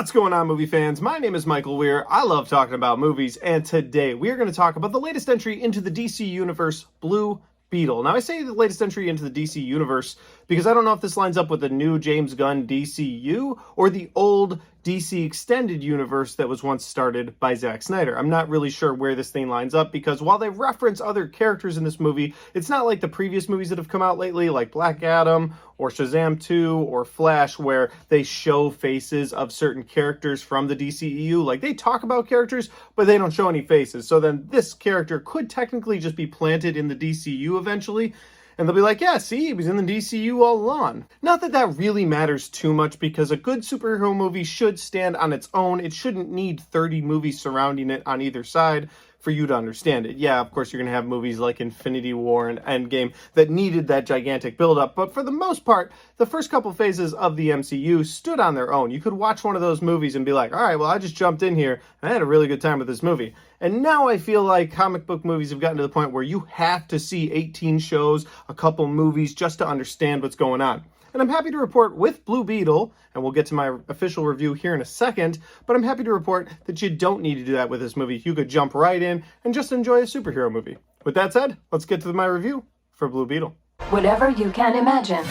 What's going on, movie fans? My name is Michael Weir. I love talking about movies, and today we are going to talk about the latest entry into the DC Universe, Blue Beetle. Now, I say the latest entry into the DC Universe because I don't know if this lines up with the new James Gunn DCU or the old DC Extended Universe that was once started by Zack Snyder. I'm not really sure where this thing lines up because while they reference other characters in this movie, it's not like the previous movies that have come out lately, like Black Adam or Shazam 2 or Flash, where they show faces of certain characters from the DCEU. Like, they talk about characters, but they don't show any faces. So then this character could technically just be planted in the DCU eventually. And they'll be like, yeah, see, he was in the DCU all along. Not that that really matters too much because a good superhero movie should stand on its own. It shouldn't need 30 movies surrounding it on either side for you to understand it. Yeah, of course, you're going to have movies like Infinity War and Endgame that needed that gigantic buildup. But for the most part, the first couple phases of the MCU stood on their own. You could watch one of those movies and be like, all right, well, I just jumped in here and I had a really good time with this movie. And now I feel like comic book movies have gotten to the point where you have to see 18 shows, a couple movies, just to understand what's going on. And I'm happy to report with Blue Beetle, and we'll get to my official review here in a second, but I'm happy to report that you don't need to do that with this movie. You could jump right in and just enjoy a superhero movie. With that said, let's get to my review for Blue Beetle. Whatever you can imagine,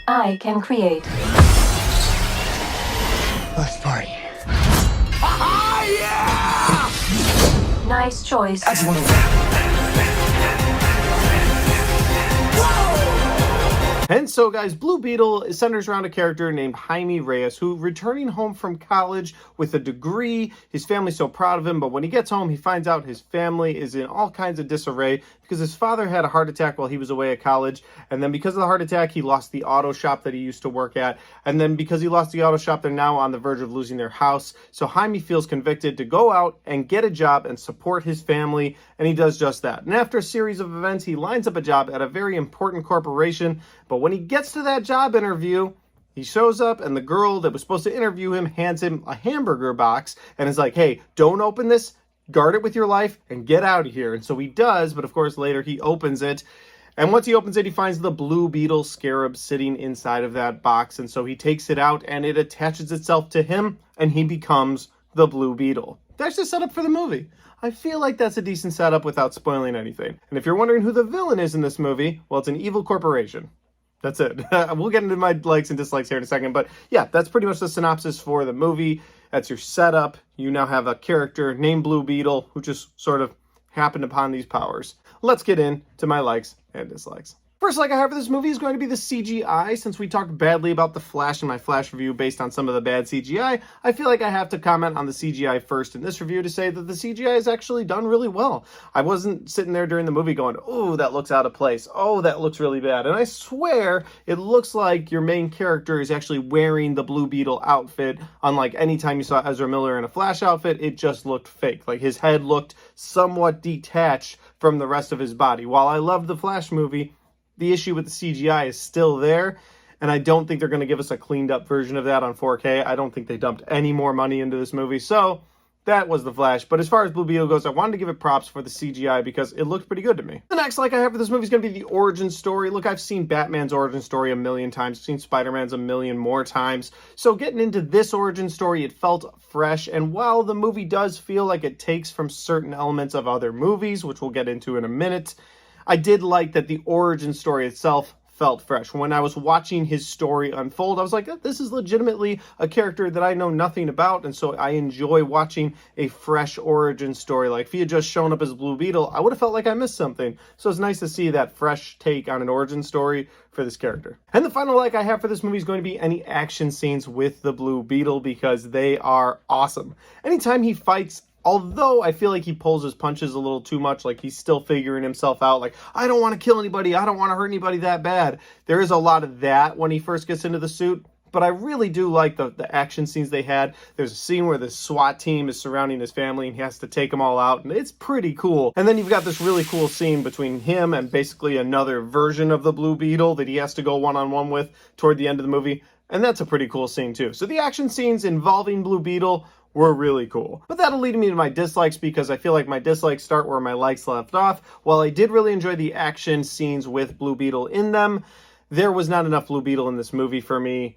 I can create. Let's party. Yeah! Nice choice. I just want to... And so, guys, Blue Beetle centers around a character named Jaime Reyes, who, returning home from college with a degree, his family's so proud of him, but when he gets home, he finds out his family is in all kinds of disarray because his father had a heart attack while he was away at college, and then because of the heart attack, he lost the auto shop that he used to work at, and then because he lost the auto shop, they're now on the verge of losing their house, so Jaime feels convicted to go out and get a job and support his family, and he does just that. And after a series of events, he lines up a job at a very important corporation, but when he gets to that job interview, he shows up and the girl that was supposed to interview him hands him a hamburger box and is like, hey, don't open this, guard it with your life, and get out of here. And so he does, but of course later he opens it. And once he opens it, he finds the Blue Beetle scarab sitting inside of that box. And so he takes it out and it attaches itself to him and he becomes the Blue Beetle. That's the setup for the movie. I feel like that's a decent setup without spoiling anything. And if you're wondering who the villain is in this movie, well, it's an evil corporation. That's it. We'll get into my likes and dislikes here in a second. But yeah, that's pretty much the synopsis for the movie. That's your setup. You now have a character named Blue Beetle who just sort of happened upon these powers. Let's get into my likes and dislikes. First like I have for this movie is going to be the CGI. Since we talked badly about the Flash in my Flash review based on some of the bad CGI, I feel like I have to comment on the CGI first in this review to say that the CGI is actually done really well. I wasn't sitting there during the movie going, oh, that looks out of place. Oh, that looks really bad. And I swear it looks like your main character is actually wearing the Blue Beetle outfit. Unlike any time you saw Ezra Miller in a Flash outfit, it just looked fake. Like his head looked somewhat detached from the rest of his body. While I loved the Flash movie, the issue with the CGI is still there, and I don't think they're going to give us a cleaned up version of that on 4K. I don't think they dumped any more money into this movie, so that was the Flash. But as far as Blue Beetle goes, I wanted to give it props for the CGI because it looked pretty good to me. The next like I have for this movie is going to be the origin story. Look, I've seen Batman's origin story a million times. I've seen Spider-Man's a million more times. So getting into this origin story, it felt fresh. And while the movie does feel like it takes from certain elements of other movies, which we'll get into in a minute, I did like that the origin story itself felt fresh. When I was watching his story unfold, I was like, this is legitimately a character that I know nothing about, and so I enjoy watching a fresh origin story. Like, if he had just shown up as Blue Beetle, I would have felt like I missed something. So it's nice to see that fresh take on an origin story for this character. And the final like I have for this movie is going to be any action scenes with the Blue Beetle because they are awesome. Anytime he fights, although I feel like he pulls his punches a little too much, like he's still figuring himself out, like, I don't want to kill anybody, I don't want to hurt anybody that bad. There is a lot of that when he first gets into the suit, but I really do like the action scenes they had. There's a scene where the SWAT team is surrounding his family and he has to take them all out, and it's pretty cool. And then you've got this really cool scene between him and basically another version of the Blue Beetle that he has to go one-on-one with toward the end of the movie, and that's a pretty cool scene too. So the action scenes involving Blue Beetle were really cool. But that'll lead me to my dislikes because I feel like my dislikes start where my likes left off. While I did really enjoy the action scenes with Blue Beetle in them, there was not enough Blue Beetle in this movie for me.